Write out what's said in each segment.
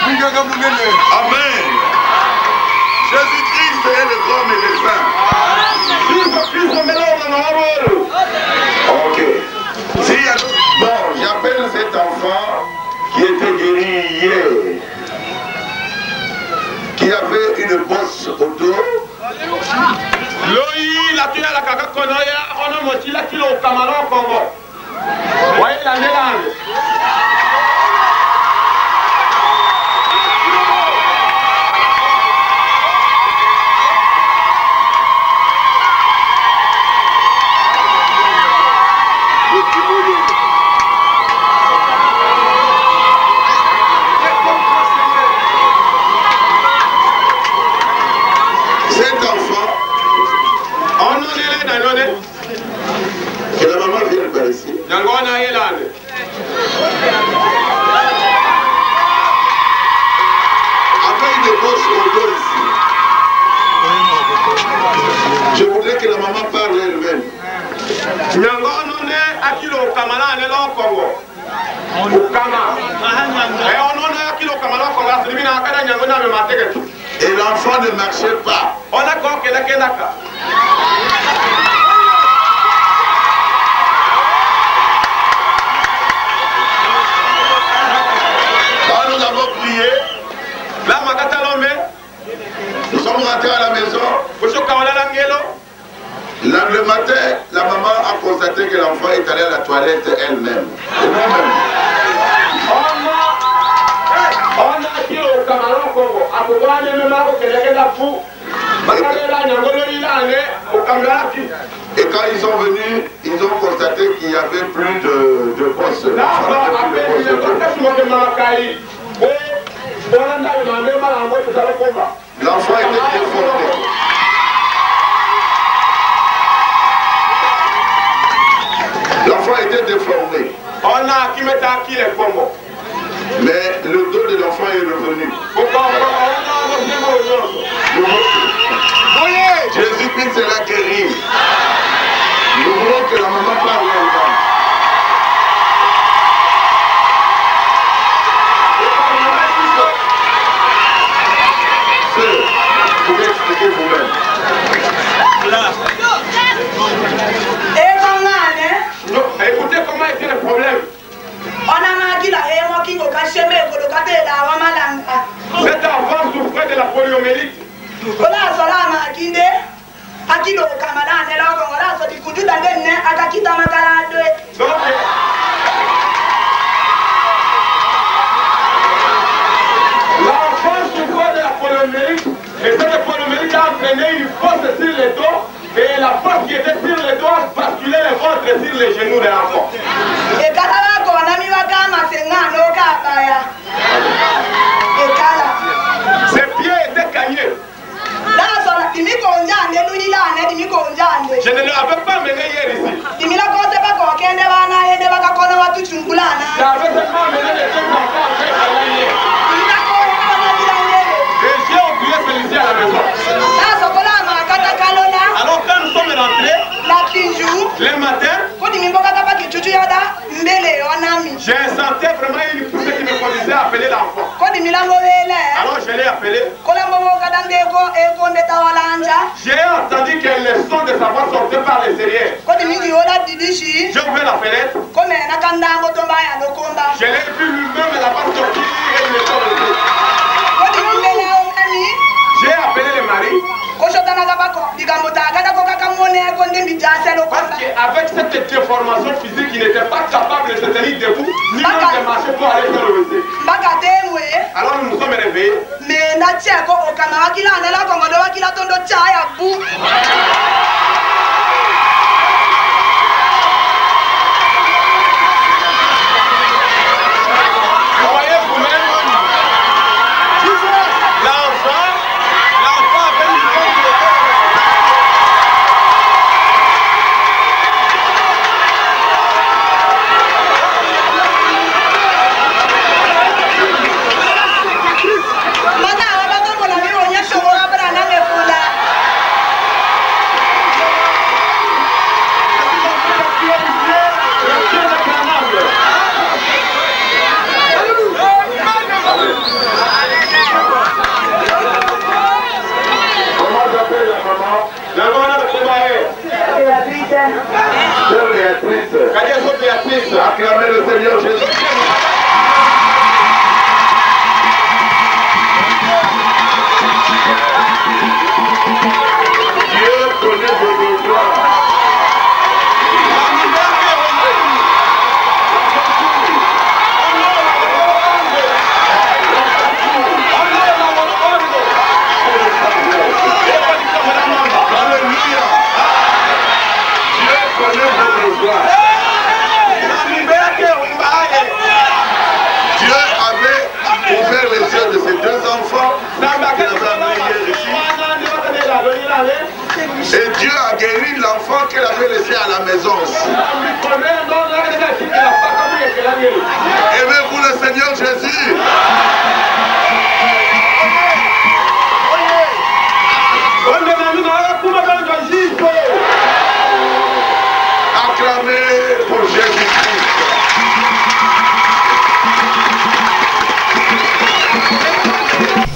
Amen. Jésus-Christ est le grand médecin. Ok. Bon, j'appelle cet enfant qui était guéri hier, qui avait une bosse au dos. Loi la tuya la kaka konoya ono mochila kilo kamalo Congo. Voyez la mélange. Que la maman vienne par ici. Après une bosse au dos ici. Je voudrais que la maman parle elle-même. Et l'enfant ne marchait pas. Quand nous avons prié, nous sommes rentrés à la maison. Le matin, la maman a constaté que l'enfant est allé à la toilette elle-même. Et nous-mêmes. Et quand ils sont venus, ils ont constaté qu'il n'y avait plus de bosse. L'enfant était déformé. L'enfant était déformé. Mais le dos de l'enfant est revenu. Jésus-Christ l'a guéri. Nous voulons que la maman parle elle-même. Sœur, vous pouvez expliquer vous-même. Écoutez comment était le problème. Cet enfant souffrait de la poliomyélite. L'enfant souffrait de la poliomyélite et cette poliomyélite a entraîné une force sur les dos et la force qui était sur les doigts basculait le ventre sur les genoux de l'enfant. Ses pieds étaient cagnés. Je ne l'avais pas mené hier ici. J'avais seulement mené les deux enfants avec hier. Et j'ai oublié celui-ci à la maison. Alors quand nous sommes rentrés, le matin, j'ai senti vraiment une poussée qui me conduisait à appeler l'enfant. Alors je l'ai appelé. J'ai entendu que le son de sa voix sortait par les derrière. J'ai ouvert la fenêtre. Je l'ai vu lui-même la voix sortir et il me sortait. J'ai appelé le mari. Parce qu'avec cette déformation physique, il n'était pas capable de se tenir debout, ni même de marcher pour aller faire le WC. Alors nous nous sommes réveillés. Vous voyez vous-même, l'enfant avait une bonne.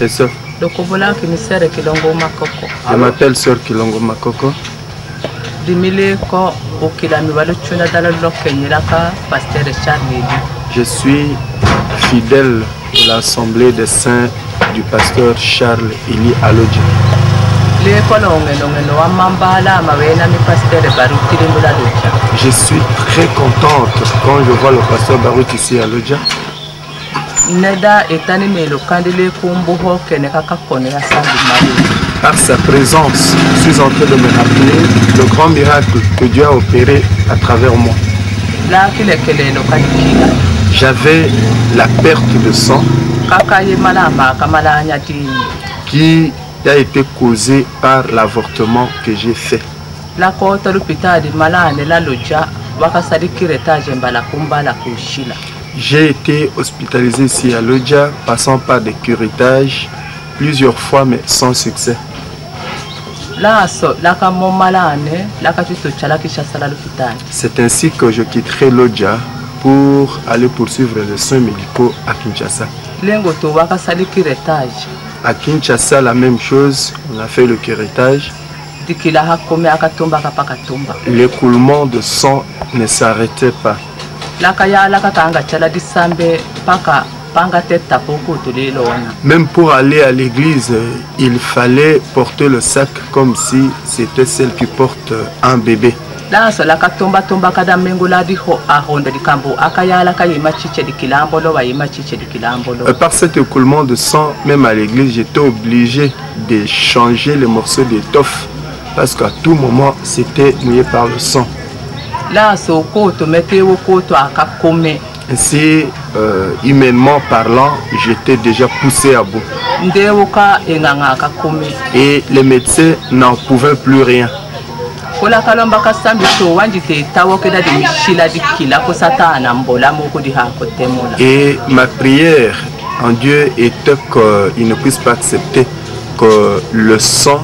et sœurs. Je m'appelle Sœur Kilongo Makoko. Je suis fidèle de l'Assemblée des Saints du pasteur Charles Eli Alodja. Je suis très contente quand je vois le pasteur Barout ici à Alodja. Par sa présence, je suis en train de me rappeler le grand miracle que Dieu a opéré à travers moi. J'avais la perte de sang qui a été causée par l'avortement que j'ai fait. J'ai été hospitalisé ici à Lodja, passant par des curetages plusieurs fois, mais sans succès. C'est ainsi que je quitterai Lodja pour aller poursuivre les soins médicaux à Kinshasa. À Kinshasa, la même chose, on a fait le curetage. L'écoulement de sang ne s'arrêtait pas. Même pour aller à l'église, il fallait porter le sac comme si c'était celle qui porte un bébé. Par cet écoulement de sang, même à l'église, j'étais obligé de changer les morceaux d'étoffe parce qu'à tout moment, c'était mouillé par le sang. Ainsi, humainement parlant, j'étais déjà poussé à bout. Et les médecins n'en pouvaient plus rien. Et ma prière en Dieu était qu'il ne puisse pas accepter que le sang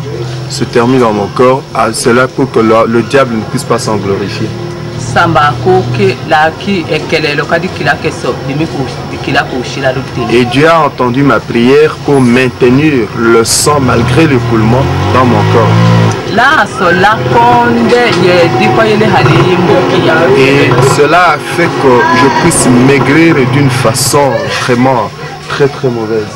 se termine dans mon corps, à cela pour que le diable ne puisse pas s'en glorifier. Et Dieu a entendu ma prière pour maintenir le sang malgré l'écoulement dans mon corps. Et cela a fait que je puisse maigrir d'une façon vraiment très mauvaise.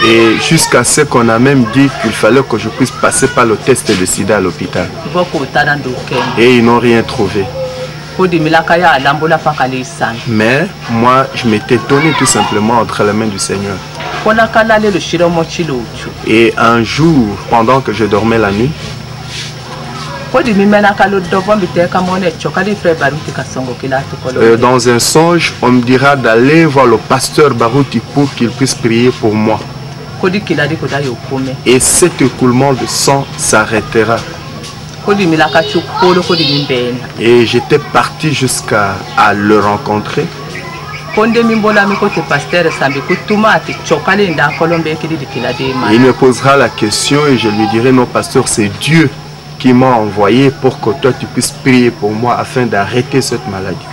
Et jusqu'à ce qu'on a même dit qu'il fallait que je puisse passer par le test de sida à l'hôpital. Et ils n'ont rien trouvé. Mais moi, je m'étais donné tout simplement entre les mains du Seigneur. Et un jour, pendant que je dormais la nuit, dans un songe, on me dira d'aller voir le pasteur Barouti pour qu'il puisse prier pour moi. Et cet écoulement de sang s'arrêtera. Et j'étais parti jusqu'à le rencontrer. Il me posera la question et je lui dirai: non, pasteur, c'est Dieu qui m'a envoyé pour que toi tu puisses prier pour moi afin d'arrêter cette maladie.